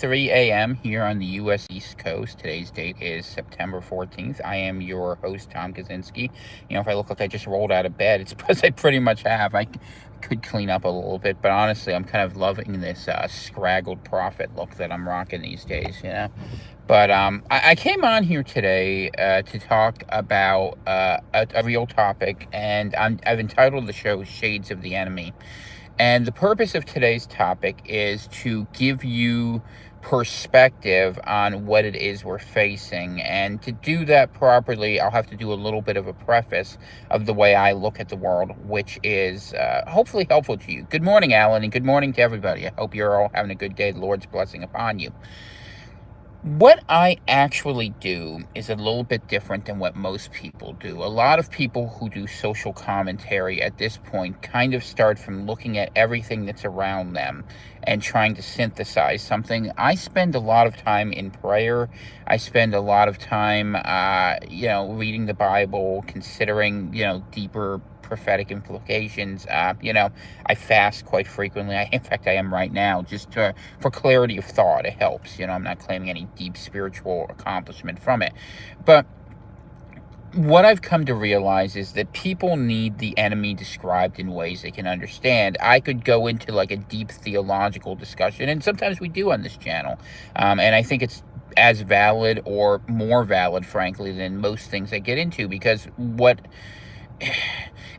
8:03 a.m. here on the U.S. East Coast. Today's date is September 14th. I am your host, Tom Kaczynski. If I look like I just rolled out of bed, it's because I pretty much have. I could clean up a little bit, but honestly, I'm kind of loving this scraggled prophet look that I'm rocking these days. But I came on here today to talk about a real topic, and I've entitled the show Shades of the Enemy. And the purpose of today's topic is to give you perspective on what it is we're facing. And to do that properly, I'll have to do a little bit of a preface of the way I look at the world, which is hopefully helpful to you. Good morning, Alan, and good morning to everybody. I hope you're all having a good day. The Lord's blessing upon you. What I actually do is a little bit different than what most people do. A lot of people who do social commentary at this point kind of start from looking at everything that's around them and trying to synthesize something. I spend a lot of time in prayer. I spend a lot of time, reading the Bible, considering, deeper prophetic implications. I fast quite frequently. In fact, I am right now, just for clarity of thought. It helps. I'm not claiming any deep spiritual accomplishment from it. But what I've come to realize is that people need the enemy described in ways they can understand. I could go into like a deep theological discussion, and sometimes we do on this channel. And I think it's as valid or more valid, frankly, than most things I get into, because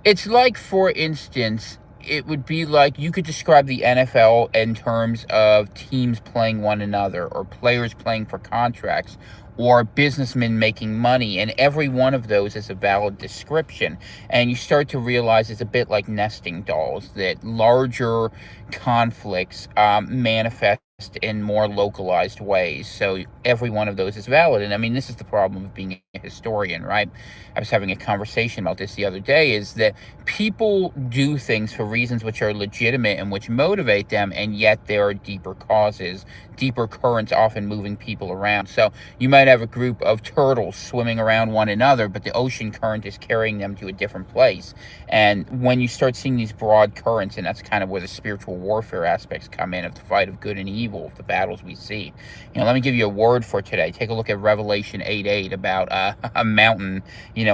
it's like, for instance, it would be like you could describe the NFL in terms of teams playing one another, or players playing for contracts, or businessmen making money, and every one of those is a valid description. And you start to realize it's a bit like nesting dolls, that larger conflicts manifest in more localized ways. So every one of those is valid. And I mean, this is the problem of being a historian, right? I was having a conversation about this the other day, is that people do things for reasons which are legitimate and which motivate them, and yet there are deeper causes, deeper currents often moving people around. So you might have a group of turtles swimming around one another, but the ocean current is carrying them to a different place. And when you start seeing these broad currents, and that's kind of where the spiritual warfare aspects come in, of the fight of good and evil, of the battles we see. Let me give you a word for today. Take a look at Revelation 8:8 about a mountain,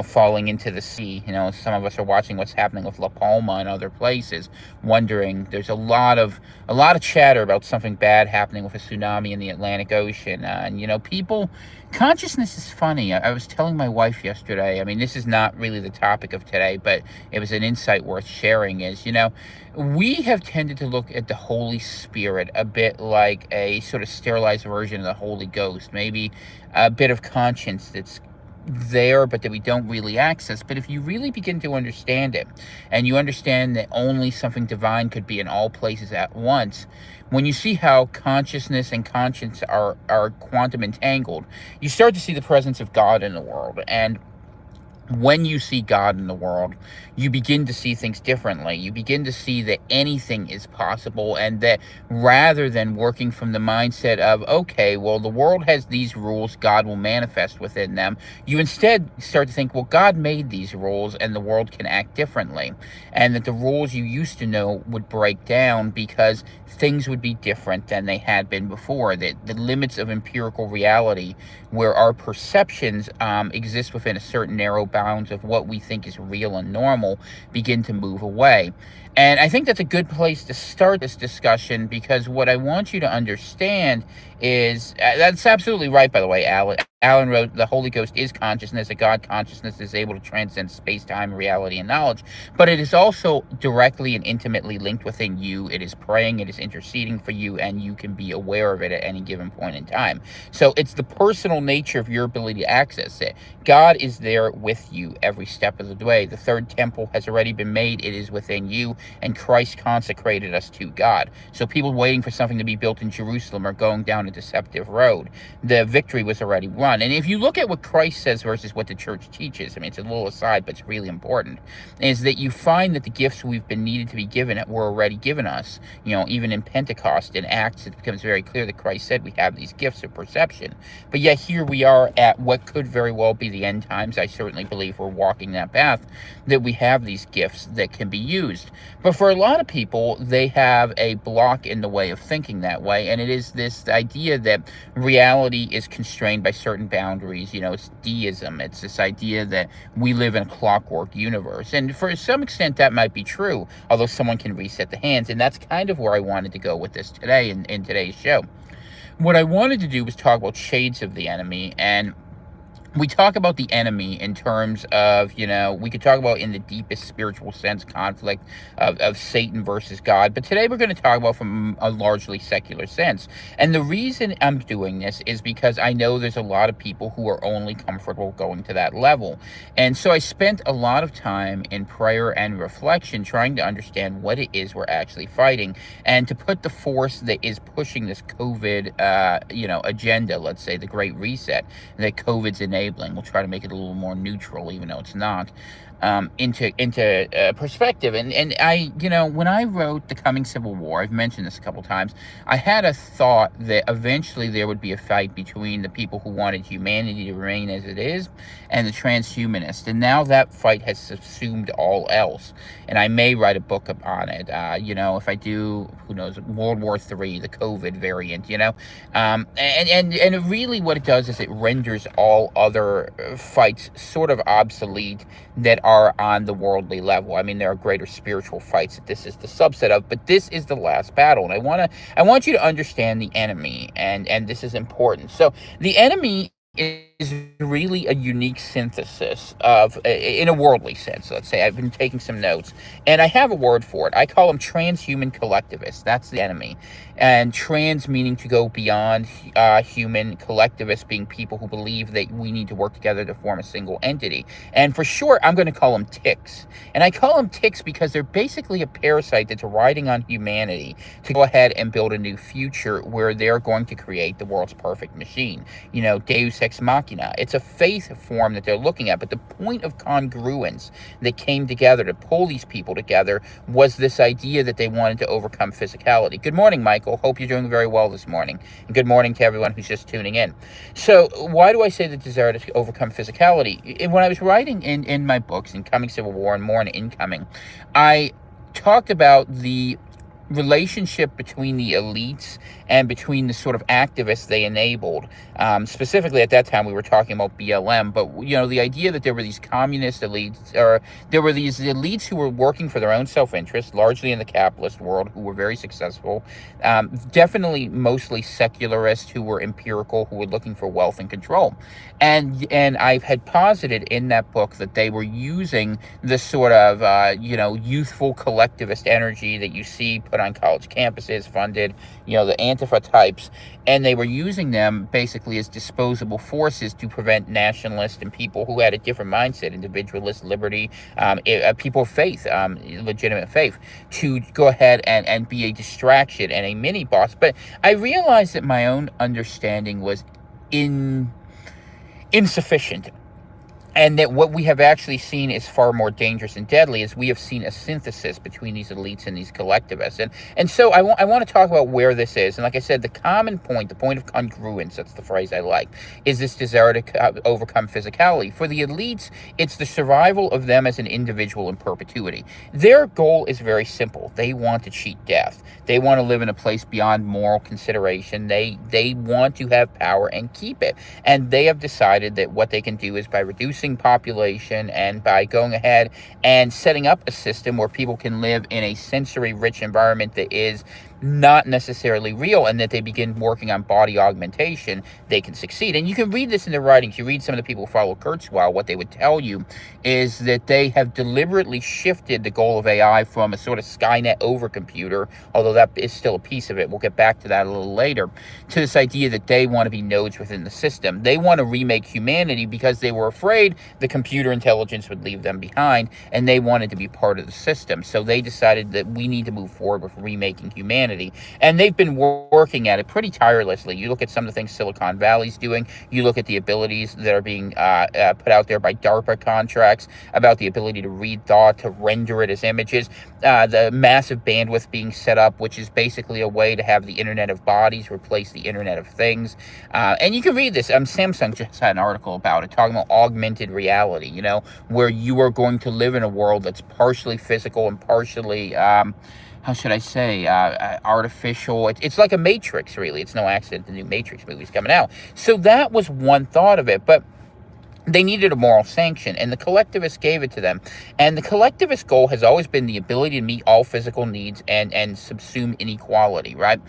falling into the sea. Some of us are watching what's happening with La Palma and other places, wondering. There's a lot of chatter about something bad happening with a tsunami in the Atlantic Ocean. Consciousness is funny. I was telling my wife yesterday, I mean, this is not really the topic of today, but it was an insight worth sharing, is, we have tended to look at the Holy Spirit a bit like a sort of sterilized version of the Holy Ghost, maybe a bit of conscience that's there, but that we don't really access. But if you really begin to understand it, and you understand that only something divine could be in all places at once, when you see how consciousness and conscience are quantum entangled, you start to see the presence of God in the world. And when you see God in the world, you begin to see things differently. You begin to see that anything is possible, and that rather than working from the mindset of, okay, well, the world has these rules, God will manifest within them, you instead start to think, well, God made these rules and the world can act differently. And that the rules you used to know would break down because things would be different than they had been before. That the limits of empirical reality, where our perceptions exist within a certain narrow bounds of what we think is real and normal, begin to move away. And I think that's a good place to start this discussion, because what I want you to understand is, that's absolutely right, by the way, Alan wrote, the Holy Ghost is consciousness. A God consciousness is able to transcend space-time, reality, and knowledge. But it is also directly and intimately linked within you. It is praying, it is interceding for you, and you can be aware of it at any given point in time. So it's the personal nature of your ability to access it. God is there with you every step of the way. The third temple has already been made. It is within you, and Christ consecrated us to God. So people waiting for something to be built in Jerusalem are going down a deceptive road. The victory was already won. run. And if you look at what Christ says versus what the church teaches, I mean, it's a little aside, but it's really important, is that you find that the gifts we've been needed to be given were already given us. Even in Pentecost, in Acts, it becomes very clear that Christ said we have these gifts of perception. But yet here we are at what could very well be the end times. I certainly believe we're walking that path, that we have these gifts that can be used. But for a lot of people, they have a block in the way of thinking that way, and it is this idea that reality is constrained by certain boundaries. It's deism. It's this idea that we live in a clockwork universe. And for some extent, that might be true, although someone can reset the hands. And that's kind of where I wanted to go with this today in today's show. What I wanted to do was talk about shades of the enemy. And we talk about the enemy in terms of, we could talk about in the deepest spiritual sense, conflict of Satan versus God. But today we're going to talk about from a largely secular sense. And the reason I'm doing this is because I know there's a lot of people who are only comfortable going to that level. And so I spent a lot of time in prayer and reflection trying to understand what it is we're actually fighting, and to put the force that is pushing this COVID, agenda, let's say the Great Reset, that COVID's enabling. We'll try to make it a little more neutral, even though it's not, into perspective. And I, when I wrote The Coming Civil War, I've mentioned this a couple times, I had a thought that eventually there would be a fight between the people who wanted humanity to remain as it is and the transhumanists. And now that fight has subsumed all else. And I may write a book on it. If I do, who knows, World War III, the COVID variant, and really what it does is it renders all other fights sort of obsolete that are on the worldly level. I mean, there are greater spiritual fights that this is the subset of, but this is the last battle. And I want you to understand the enemy, and this is important. So the enemy is really a unique synthesis of, in a worldly sense, let's say. I've been taking some notes, and I have a word for it. I call them transhuman collectivists. That's the enemy. And trans meaning to go beyond human, collectivists being people who believe that we need to work together to form a single entity. And for short, I'm going to call them ticks. And I call them ticks because they're basically a parasite that's riding on humanity to go ahead and build a new future where they're going to create the world's perfect machine. Deus ex machina. It's a faith form that they're looking at, but the point of congruence that came together to pull these people together was this idea that they wanted to overcome physicality. Good morning, Michael. Hope you're doing very well this morning. And good morning to everyone who's just tuning in. So why do I say the desire to overcome physicality? When I was writing in my books, in Coming Civil War and more in Incoming, I talked about the relationship between the elites and between the sort of activists they enabled. Specifically at that time, we were talking about BLM, but the idea that there were these communist elites, or there were these elites who were working for their own self-interest, largely in the capitalist world, who were very successful, definitely mostly secularists who were empirical, who were looking for wealth and control. And I had posited in that book that they were using this sort of, youthful collectivist energy that you see put on college campuses, funded, the Antifa types, and they were using them basically as disposable forces to prevent nationalists and people who had a different mindset, individualist, liberty, people of faith, legitimate faith, to go ahead and be a distraction and a mini boss. But I realized that my own understanding was insufficient. And that what we have actually seen is far more dangerous and deadly, is we have seen a synthesis between these elites and these collectivists. And so I want to talk about where this is. And like I said, the common point, the point of congruence, that's the phrase I like, is this desire to overcome physicality. For the elites, it's the survival of them as an individual in perpetuity. Their goal is very simple. They want to cheat death. They want to live in a place beyond moral consideration. They want to have power and keep it. And they have decided that what they can do is by reducing population and by going ahead and setting up a system where people can live in a sensory-rich environment that is not necessarily real, and that they begin working on body augmentation, they can succeed. And you can read this in their writings. You read some of the people who follow Kurzweil, what they would tell you is that they have deliberately shifted the goal of AI from a sort of Skynet overcomputer, although that is still a piece of it, we'll get back to that a little later, to this idea that they want to be nodes within the system. They want to remake humanity because they were afraid the computer intelligence would leave them behind, and they wanted to be part of the system. So they decided that we need to move forward with remaking humanity. humanity. And they've been working at it pretty tirelessly. You look at some of the things Silicon Valley's doing, you look at the abilities that are being put out there by DARPA contracts about the ability to read thought, to render it as images, the massive bandwidth being set up, which is basically a way to have the Internet of Bodies replace the Internet of Things. And you can read this. Samsung just had an article about it, talking about augmented reality, where you are going to live in a world that's partially physical and partially, how should I say, artificial. It's like a Matrix, really. It's no accident the new Matrix movie's coming out. So that was one thought of it. But they needed a moral sanction, and the collectivists gave it to them. And the collectivist goal has always been the ability to meet all physical needs and subsume inequality, right?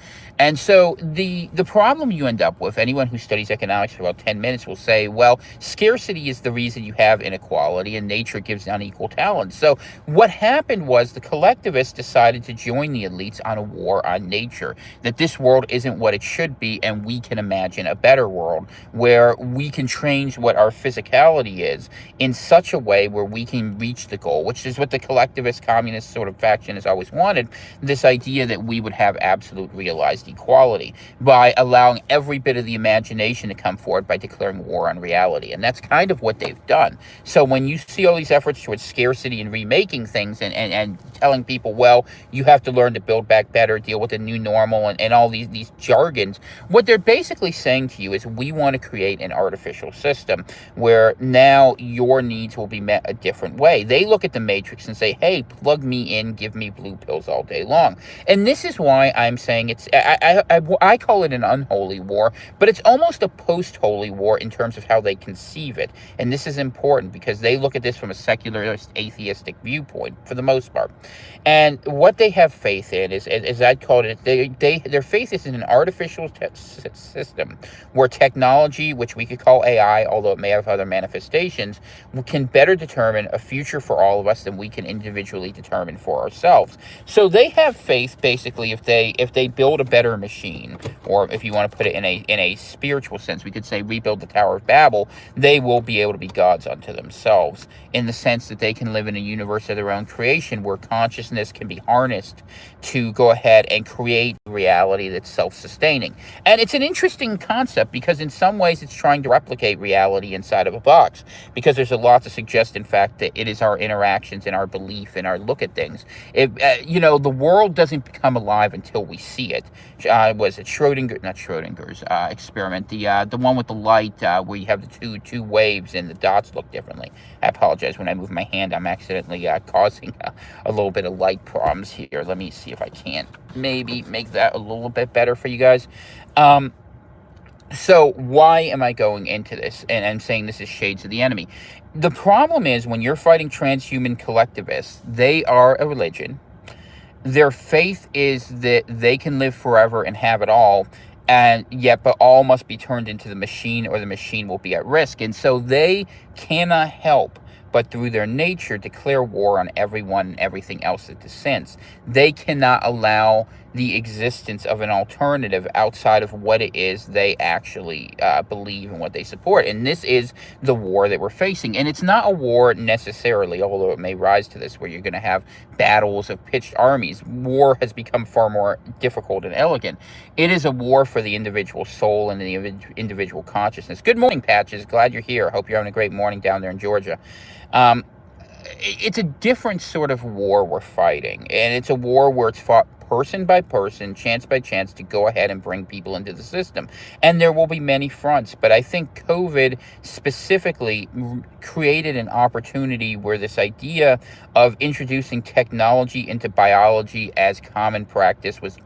And so the problem you end up with, anyone who studies economics for about 10 minutes will say, well, scarcity is the reason you have inequality, and nature gives unequal talent. So what happened was the collectivists decided to join the elites on a war on nature, that this world isn't what it should be, and we can imagine a better world where we can change what our physicality is in such a way where we can reach the goal, which is what the collectivist communist sort of faction has always wanted, this idea that we would have absolute realized equality by allowing every bit of the imagination to come forward by declaring war on reality. And that's kind of what they've done. So when you see all these efforts towards scarcity and remaking things and telling people, well, you have to learn to build back better, deal with the new normal, and all these jargons, what they're basically saying to you is we want to create an artificial system where now your needs will be met a different way. They look at the Matrix and say, hey, plug me in, give me blue pills all day long. And this is why I'm saying I call it an unholy war, but it's almost a post-holy war in terms of how they conceive it. And this is important because they look at this from a secularist, atheistic viewpoint for the most part. And what they have faith in is, as I'd call it, their faith is in an artificial system where technology, which we could call AI, although it may have other manifestations, can better determine a future for all of us than we can individually determine for ourselves. So they have faith, basically, if they build a better machine, or if you want to put it in a spiritual sense, we could say rebuild the Tower of Babel, they will be able to be gods unto themselves, in the sense that they can live in a universe of their own creation where consciousness can be harnessed to go ahead and create reality that's self-sustaining. And it's an interesting concept because in some ways it's trying to replicate reality inside of a box, because there's a lot to suggest, in fact, that it is our interactions and our belief and our look at things. The world doesn't become alive until we see it. Was it Schrodinger's experiment, the one with the light where you have the two waves and the dots look differently. I apologize, when I move my hand, I'm accidentally causing a little bit of light problems here. Let me see if I can't maybe make that a little bit better for you guys. So why am I going into this? And I'm saying this is shades of the enemy. The problem is when you're fighting transhuman collectivists, they are a religion. Their faith is that they can live forever and have it all, but all must be turned into the machine or the machine will be at risk. And so they cannot help but through their nature declare war on everyone and everything else that dissents. They cannot allow the existence of an alternative outside of what it is they actually believe and what they support. And this is the war that we're facing. And it's not a war necessarily, although it may rise to this, where you're going to have battles of pitched armies. War has become far more difficult and elegant. It is a war for the individual soul and the individual consciousness. Good morning, Patches. Glad you're here. Hope you're having a great morning down there in Georgia. It's a different sort of war we're fighting, and it's a war where it's fought person by person, chance by chance, to go ahead and bring people into the system. And there will be many fronts, but I think COVID specifically created an opportunity where this idea of introducing technology into biology as common practice was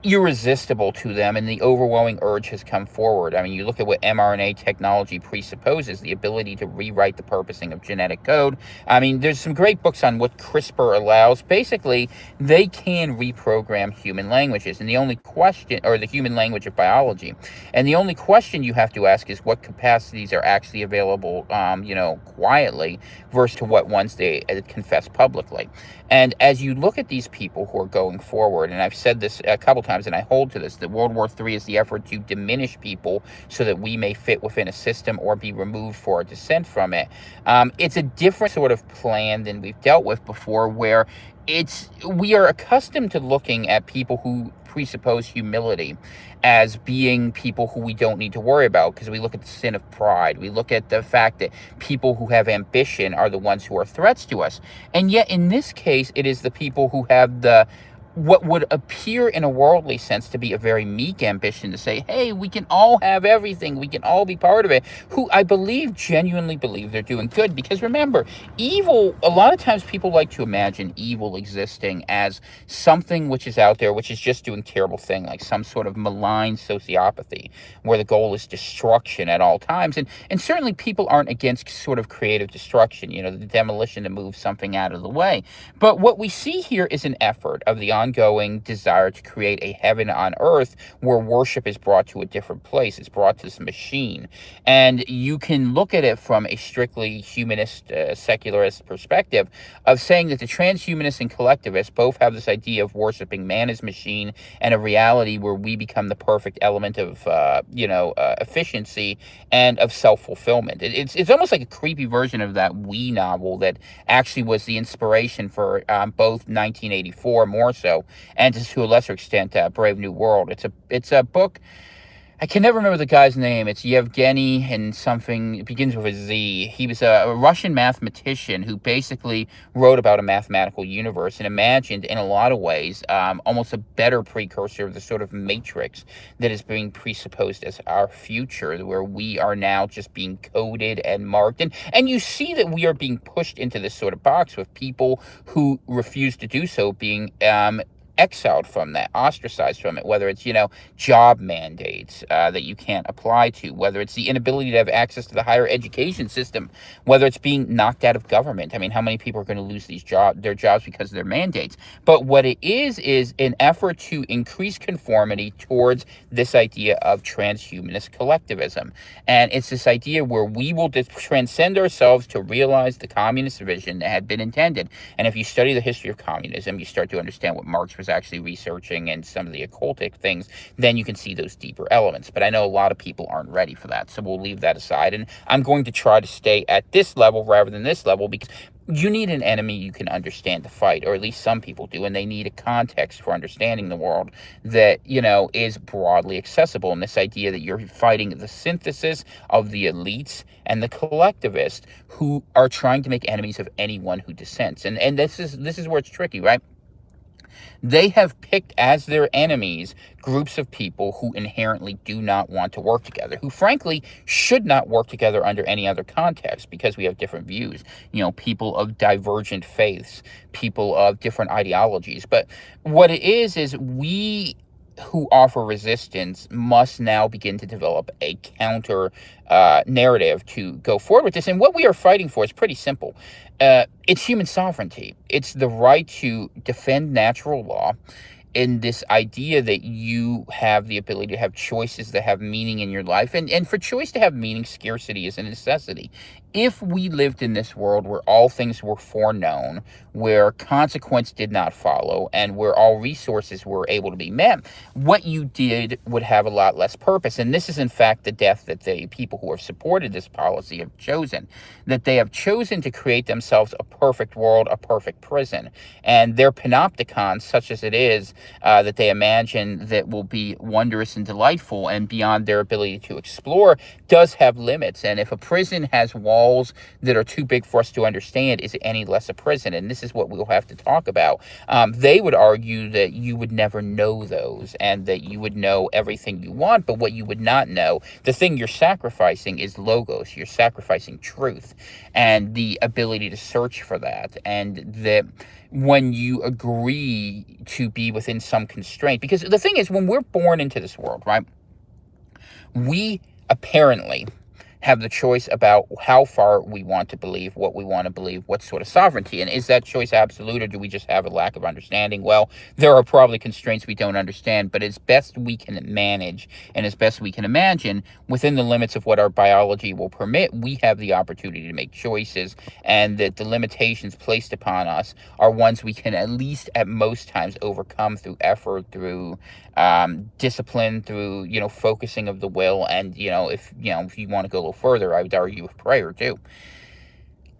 irresistible to them, and the overwhelming urge has come forward. I mean, you look at what mRNA technology presupposes, the ability to rewrite the purposing of genetic code. I mean, there's some great books on what CRISPR allows. Basically, they can reprogram human languages, and the only question, or the human language of biology, and the only question you have to ask is what capacities are actually available, quietly, versus to what ones they confess publicly. And as you look at these people who are going forward, and I've said this a couple times, and I hold to this, that World War III is the effort to diminish people so that we may fit within a system or be removed for our dissent from it. It's a different sort of plan than we've dealt with before, where we are accustomed to looking at people who presuppose humility as being people who we don't need to worry about, because we look at the sin of pride. We look at the fact that people who have ambition are the ones who are threats to us. And yet in this case, it is the people who have the what would appear in a worldly sense to be a very meek ambition to say, hey, we can all have everything, we can all be part of it, who I believe genuinely believe they're doing good. Because remember, evil, a lot of times people like to imagine evil existing as something which is out there, which is just doing terrible thing, like some sort of malign sociopathy, where the goal is destruction at all times. And certainly people aren't against sort of creative destruction, the demolition to move something out of the way. But what we see here is an effort of the ongoing desire to create a heaven on earth where worship is brought to a different place. It's brought to this machine. And you can look at it from a strictly humanist, secularist perspective of saying that the transhumanists and collectivists both have this idea of worshiping man as machine and a reality where we become the perfect element of, efficiency and of self-fulfillment. It's almost like a creepy version of that We novel that actually was the inspiration for both 1984 more so, and to a lesser extent Brave New World. It's a book. I can never remember the guy's name. It's Yevgeny and something. It begins with a Z. He was a Russian mathematician who basically wrote about a mathematical universe and imagined, in a lot of ways, almost a better precursor of the sort of matrix that is being presupposed as our future, where we are now just being coded and marked. And you see that we are being pushed into this sort of box with people who refuse to do so being exiled from that, ostracized from it, whether it's, job mandates that you can't apply to, whether it's the inability to have access to the higher education system, whether it's being knocked out of government. I mean, how many people are going to lose their jobs because of their mandates? But what it is an effort to increase conformity towards this idea of transhumanist collectivism. And it's this idea where we will transcend ourselves to realize the communist vision that had been intended. And if you study the history of communism, you start to understand what Marx was actually researching and some of the occultic things, then you can see those deeper elements. But I know a lot of people aren't ready for that, so we'll leave that aside. And I'm going to try to stay at this level rather than this level, because you need an enemy you can understand to fight, or at least some people do, and they need a context for understanding the world that, is broadly accessible. And this idea that you're fighting the synthesis of the elites and the collectivists who are trying to make enemies of anyone who dissents. And this is where it's tricky, right? They have picked as their enemies groups of people who inherently do not want to work together, who frankly should not work together under any other context because we have different views, people of divergent faiths, people of different ideologies. But what it is we who offer resistance must now begin to develop a counter narrative to go forward with this. And what we are fighting for is pretty simple. It's human sovereignty. It's the right to defend natural law, in this idea that you have the ability to have choices that have meaning in your life. And for choice to have meaning, scarcity is a necessity. If we lived in this world where all things were foreknown, where consequence did not follow, and where all resources were able to be met, what you did would have a lot less purpose. And this is, in fact, the death that the people who have supported this policy have chosen, that they have chosen to create themselves a perfect world, a perfect prison. And their panopticon, such as it is, that they imagine that will be wondrous and delightful and beyond their ability to explore, does have limits. And if a prison has walls that are too big for us to understand, is it any less a prison? And this is what we'll have to talk about. They would argue that you would never know those, and that you would know everything you want, but what you would not know, the thing you're sacrificing, is logos. You're sacrificing truth and the ability to search for that. And that when you agree to be within some constraint, because the thing is, when we're born into this world, right, we apparently have the choice about how far we want to believe, what we want to believe, what sort of sovereignty. And is that choice absolute, or do we just have a lack of understanding? Well, there are probably constraints we don't understand, but as best we can manage and as best we can imagine, within the limits of what our biology will permit, we have the opportunity to make choices, and that the limitations placed upon us are ones we can at least at most times overcome through effort, through discipline, through, focusing of the will. And, if you want to go a little further, I would argue with prayer too.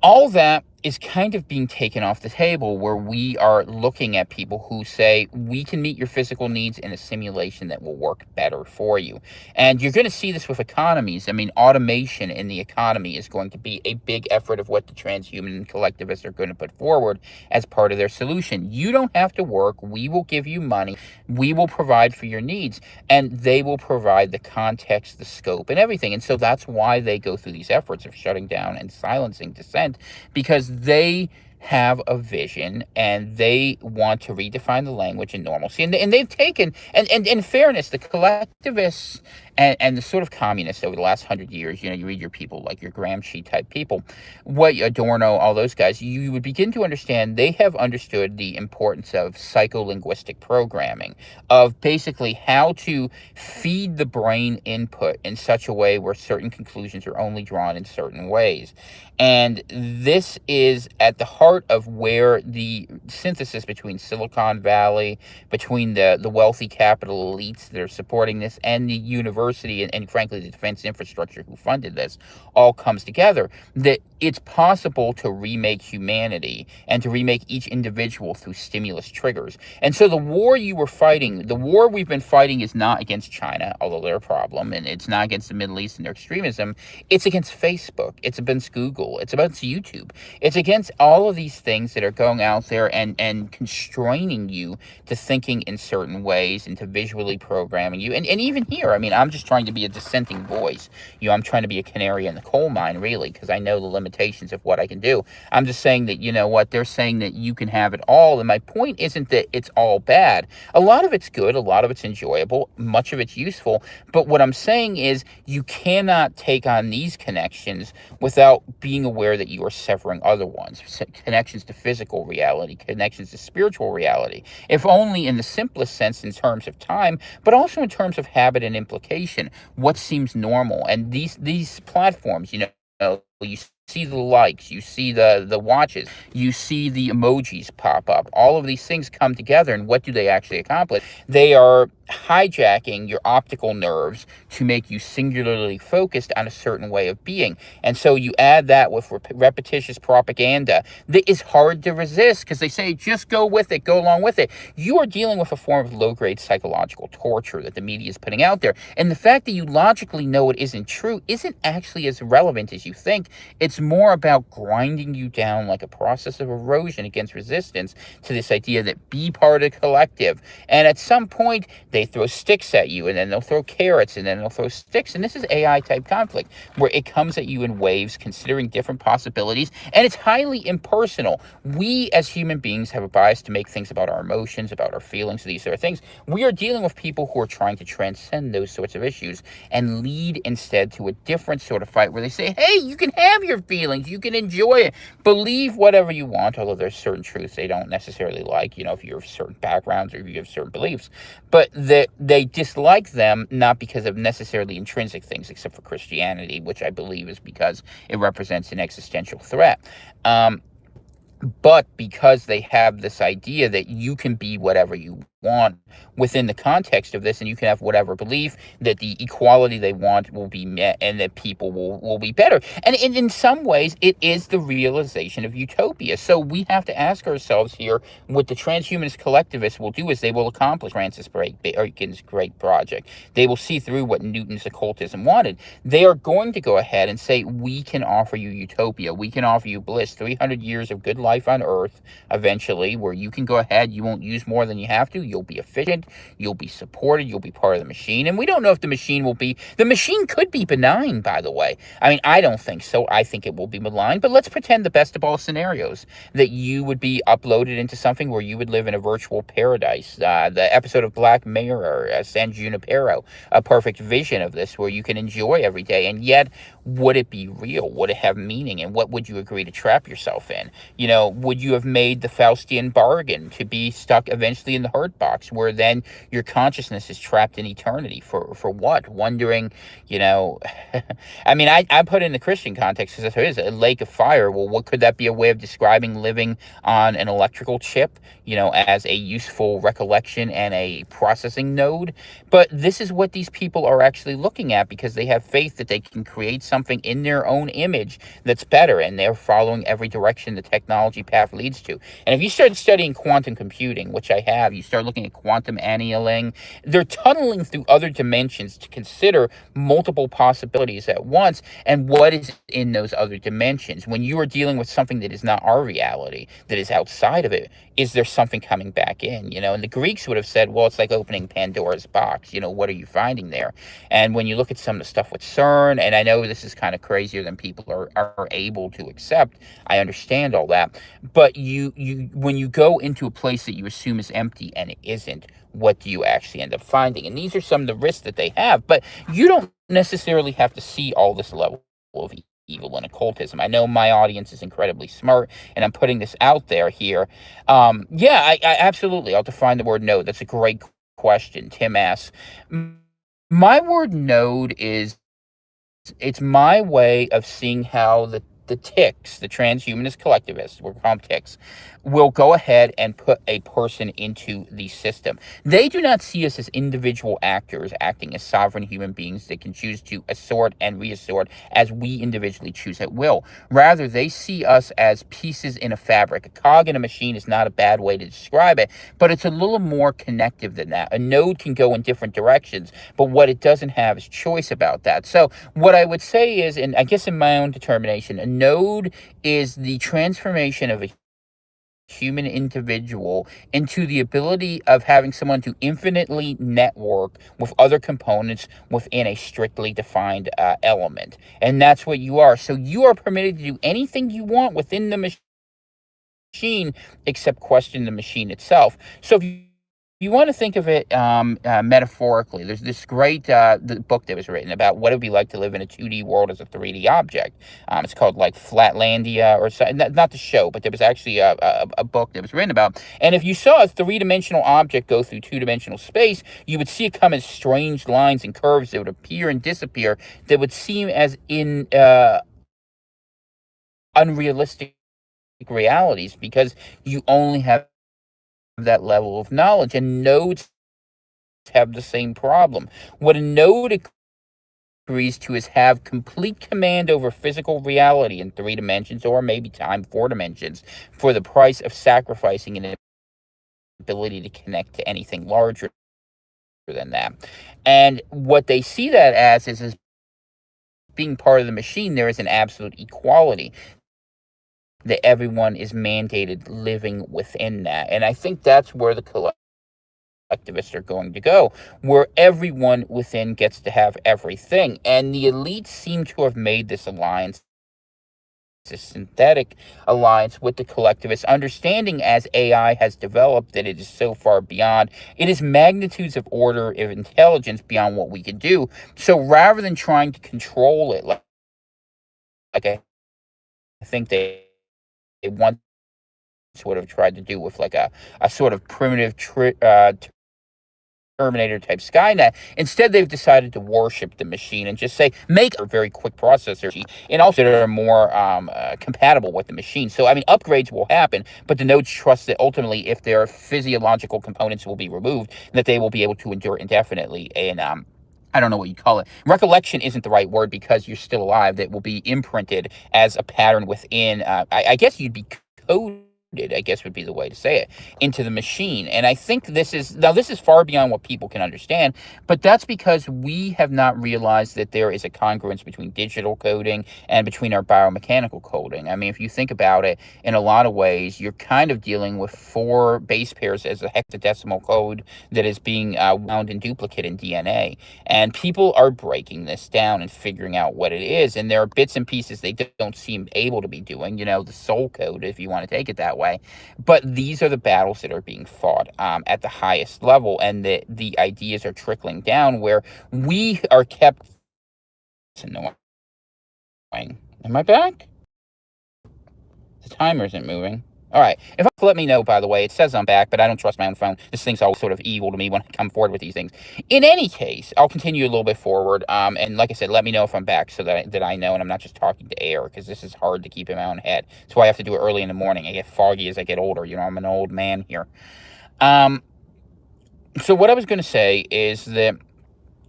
All that is kind of being taken off the table, where we are looking at people who say we can meet your physical needs in a simulation that will work better for you. And you're going to see this with economies. I mean, automation in the economy is going to be a big effort of what the transhuman collectivists are going to put forward as part of their solution. You don't have to work. We will give you money. We will provide for your needs, and they will provide the context, the scope, and everything. And so that's why they go through these efforts of shutting down and silencing dissent, because they have a vision and they want to redefine the language and normalcy. And they've taken, and in fairness, the collectivists and the sort of communists over the last 100 years, you read your people like your Gramsci type people, what Adorno, all those guys, you would begin to understand they have understood the importance of psycholinguistic programming, of basically how to feed the brain input in such a way where certain conclusions are only drawn in certain ways. And this is at the heart of where the synthesis between Silicon Valley, between the wealthy capital elites that are supporting this, and the university and frankly, the defense infrastructure who funded this, all comes together. That it's possible to remake humanity and to remake each individual through stimulus triggers. And so the war you were fighting, the war we've been fighting, is not against China, although they're a problem, and it's not against the Middle East and their extremism. It's against Facebook. It's against Google. It's against YouTube. It's against all of these things that are going out there and constraining you to thinking in certain ways and to visually programming you. And even here, I mean, I'm just trying to be a dissenting voice. I'm trying to be a canary in the coal mine, really, because I know the limitations of what I can do. I'm just saying that, what they're saying, that you can have it all. And my point isn't that it's all bad. A lot of it's good. A lot of it's enjoyable. Much of it's useful. But what I'm saying is you cannot take on these connections without being aware that you are severing other ones, connections to physical reality, connections to spiritual reality, if only in the simplest sense in terms of time, but also in terms of habit and implication, what seems normal. And these platforms, you see the likes, you see the watches, you see the emojis pop up. All of these things come together, and what do they actually accomplish? They are hijacking your optical nerves to make you singularly focused on a certain way of being. And so you add that with repetitious propaganda that is hard to resist, because they say, just go with it, go along with it. You are dealing with a form of low-grade psychological torture that the media is putting out there. And the fact that you logically know it isn't true isn't actually as relevant as you think. It's more about grinding you down like a process of erosion against resistance to this idea that be part of the collective. And at some point, they throw sticks at you, and then they'll throw carrots, and then they'll throw sticks. And this is AI type conflict, where it comes at you in waves, considering different possibilities, and it's highly impersonal. We as human beings have a bias to make things about our emotions, about our feelings, these sort of things. We are dealing with people who are trying to transcend those sorts of issues and lead instead to a different sort of fight, where they say, hey, you can have your feelings, you can enjoy it, believe whatever you want, although there's certain truths they don't necessarily like, if you have certain backgrounds or if you have certain beliefs, but that they dislike them not because of necessarily intrinsic things, except for Christianity, which I believe is because it represents an existential threat. But because they have this idea that you can be whatever you want within the context of this, and you can have whatever belief, that the equality they want will be met, and that people will be better. And in some ways, it is the realization of utopia. So we have to ask ourselves here, what the transhumanist collectivists will do is they will accomplish Francis Bacon's great project. They will see through what Newton's occultism wanted. They are going to go ahead and say, we can offer you utopia. We can offer you bliss, 300 years of good life on Earth, eventually, where you can go ahead, you won't use more than you have to, you'll be efficient, you'll be supported, you'll be part of the machine. And we don't know if the machine could be benign, by the way. I mean, I don't think so. I think it will be malign, but let's pretend the best of all scenarios, that you would be uploaded into something where you would live in a virtual paradise. The episode of Black Mirror, San Junipero, a perfect vision of this, where you can enjoy every day, and yet, would it be real? Would it have meaning? And what would you agree to trap yourself in? Would you have made the Faustian bargain to be stuck eventually in the hurt box, where then your consciousness is trapped in eternity for what? Wondering, you know, I mean, I put it in the Christian context because it is a lake of fire. Well, what could that be a way of describing living on an electrical chip, as a useful recollection and a processing node? But this is what these people are actually looking at because they have faith that they can create something in their own image that's better, and they're following every direction the technology path leads to. And if you start studying quantum computing, which I have, you start looking at quantum annealing, they're tunneling through other dimensions to consider multiple possibilities at once and what is in those other dimensions. When you are dealing with something that is not our reality, that is outside of it, is there something coming back in? And the Greeks would have said, well, it's like opening Pandora's box. What are you finding there? And when you look at some of the stuff with CERN, and I know this is kind of crazier than people are able to accept, I understand all that. But when you go into a place that you assume is empty and it isn't, what do you actually end up finding? And these are some of the risks that they have. But you don't necessarily have to see all this level of evil and occultism. I know my audience is incredibly smart, and I'm putting this out there here. Yeah, I absolutely. I'll define the word node. That's a great question. Tim asks. My word node is it's my way of seeing how the ticks, the transhumanist collectivists, we're called ticks, will go ahead and put a person into the system. They do not see us as individual actors acting as sovereign human beings that can choose to assort and reassort as we individually choose at will. Rather, they see us as pieces in a fabric. A cog in a machine is not a bad way to describe it, but it's a little more connective than that. A node can go in different directions, but what it doesn't have is choice about that. So what I would say is, and I guess in my own determination, a node is the transformation of a human individual into the ability of having someone to infinitely network with other components within a strictly defined element. And that's what you are. So you are permitted to do anything you want within the machine except question the machine itself. So if you want to think of it metaphorically, there's this great the book that was written about what it would be like to live in a 2D world as a 3D object. It's called like Flatlandia or so, not the show, but there was actually a book that was written about. And if you saw a three-dimensional object go through two-dimensional space, you would see it come as strange lines and curves that would appear and disappear that would seem as in unrealistic realities because you only have that level of knowledge, and nodes have the same problem. What a node agrees to is have complete command over physical reality in 3 dimensions or maybe time 4 dimensions for the price of sacrificing an ability to connect to anything larger than that. And what they see that as being part of the machine, there is an absolute equality that everyone is mandated living within that. And I think that's where the collectivists are going to go, where everyone within gets to have everything. And the elites seem to have made this alliance, a synthetic alliance with the collectivists, understanding as AI has developed that it is so far beyond, it is magnitudes of order of intelligence beyond what we can do. So rather than trying to control it, like I think they want sort of tried to do with like a sort of primitive Terminator type Skynet. Instead, they've decided to worship the machine and just say, make a very quick processor and also that are more compatible with the machine. So, I mean, upgrades will happen, but the nodes trust that ultimately, if their physiological components will be removed, that they will be able to endure indefinitely. And I don't know what you call it. Recollection isn't the right word because you're still alive. That will be imprinted as a pattern within, I guess you'd be coded, I guess would be the way to say it, into the machine. And I think this is far beyond what people can understand, but that's because we have not realized that there is a congruence between digital coding and between our biomechanical coding. I mean, if you think about it, in a lot of ways, you're kind of dealing with 4 base pairs as a hexadecimal code that is being wound in duplicate in DNA. And people are breaking this down and figuring out what it is. And there are bits and pieces they don't seem able to be doing, the soul code, if you want to take it that way. But these are the battles that are being fought at the highest level, and the ideas are trickling down where we are kept. It's annoying. Am I back? The timer isn't moving. All right. If I let me know, by the way, it says I'm back, but I don't trust my own phone. This thing's always sort of evil to me when I come forward with these things. In any case, I'll continue a little bit forward. And like I said, let me know if I'm back so that I know and I'm not just talking to air because this is hard to keep in my own head. That's why I have to do it early in the morning. I get foggy as I get older. I'm an old man here. Um, so what I was going to say is that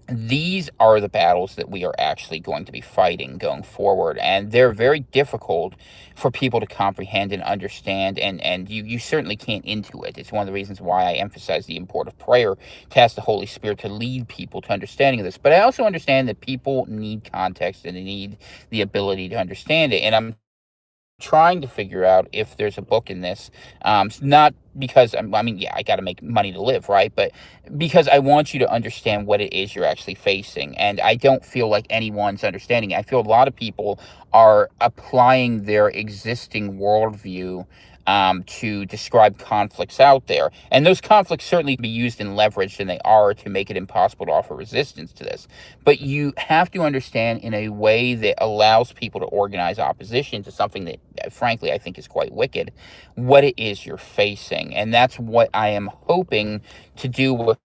these are the battles that we are actually going to be fighting going forward, and they're very difficult for people to comprehend and understand, and you certainly can't intuit. It's one of the reasons why I emphasize the importance of prayer to ask the Holy Spirit to lead people to understanding of this. But I also understand that people need context and they need the ability to understand it, and I'm trying to figure out if there's a book in this. Not because I mean, yeah, I got to make money to live, right? But because I want you to understand what it is you're actually facing, and I don't feel like anyone's understanding it. I feel a lot of people are applying their existing worldview. To describe conflicts out there. And those conflicts certainly can be used and leveraged, and they are, to make it impossible to offer resistance to this. But you have to understand in a way that allows people to organize opposition to something that, frankly, I think is quite wicked, what it is you're facing. And that's what I am hoping to do with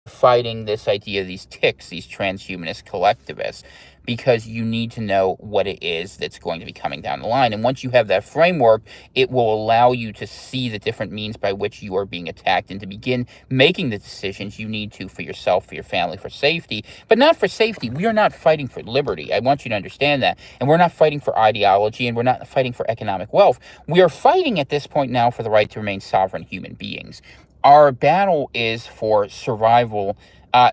fighting this idea of these ticks, these transhumanist collectivists, because you need to know what it is that's going to be coming down the line. And once you have that framework, it will allow you to see the different means by which you are being attacked and to begin making the decisions you need to for yourself, for your family, for safety, but not for safety. We are not fighting for liberty. I want you to understand that. And we're not fighting for ideology, and we're not fighting for economic wealth. We are fighting at this point now for the right to remain sovereign human beings. Our battle is for survival,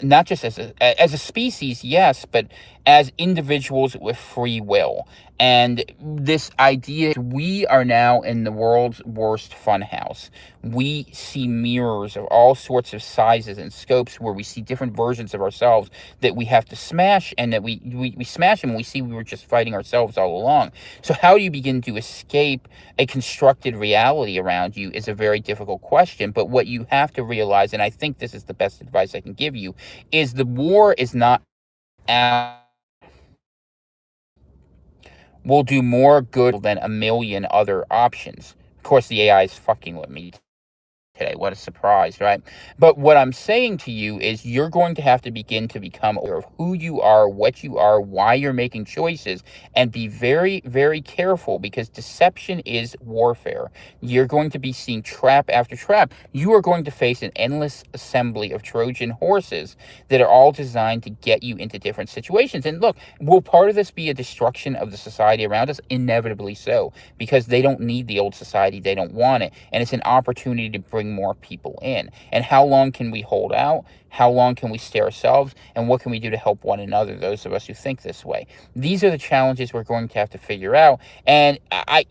not just as a species, yes, but as individuals with free will. And this idea, we are now in the world's worst funhouse. We see mirrors of all sorts of sizes and scopes where we see different versions of ourselves that we have to smash, and that we smash them and we see we were just fighting ourselves all along. So how do you begin to escape a constructed reality around you is a very difficult question. But what you have to realize, and I think this is the best advice I can give you, is the war is not out, will do more good than a million other options. Of course, the AI is fucking with me today. What a surprise, right? But what I'm saying to you is you're going to have to begin to become aware of who you are, what you are, why you're making choices, and be very, very careful, because deception is warfare. You're going to be seeing trap after trap. You are going to face an endless assembly of Trojan horses that are all designed to get you into different situations. And look, will part of this be a destruction of the society around us? Inevitably so, because they don't need the old society. They don't want it. And it's an opportunity to bring more people in. And how long can we hold out? How long can we stay ourselves? And what can we do to help one another, those of us who think this way? These are the challenges we're going to have to figure out. And I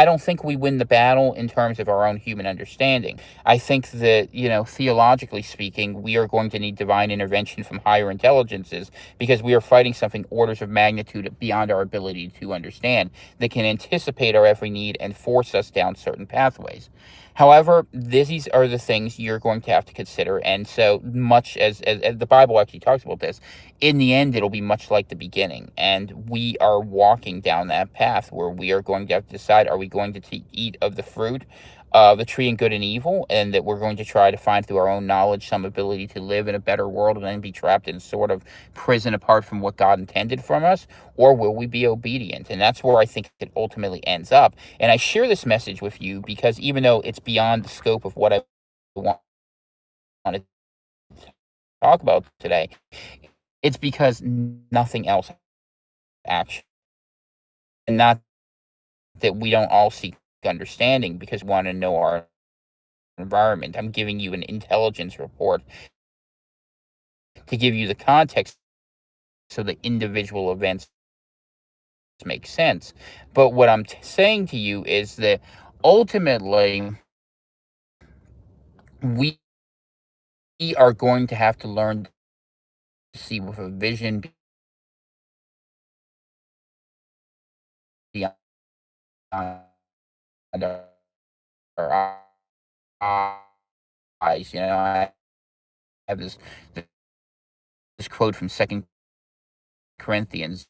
don't think we win the battle in terms of our own human understanding. I think that, theologically speaking, we are going to need divine intervention from higher intelligences, because we are fighting something orders of magnitude beyond our ability to understand, that can anticipate our every need and force us down certain pathways. However, these are the things you're going to have to consider. And so much as the Bible actually talks about this, in the end, it'll be much like the beginning. And we are walking down that path where we are going to have to decide, are we going to eat of the fruit of the tree and good and evil, and that we're going to try to find through our own knowledge some ability to live in a better world and then be trapped in sort of prison apart from what God intended from us? Or will we be obedient? And that's where I think it ultimately ends up. And I share this message with you because even though it's beyond the scope of what I want to talk about today, it's because nothing else actually, and not that we don't all seek understanding because we want to know our environment. I'm giving you an intelligence report to give you the context so the individual events make sense. But what I'm saying to you is that ultimately we are going to have to learn to see with a vision beyond our eyes. I have this quote from Second Corinthians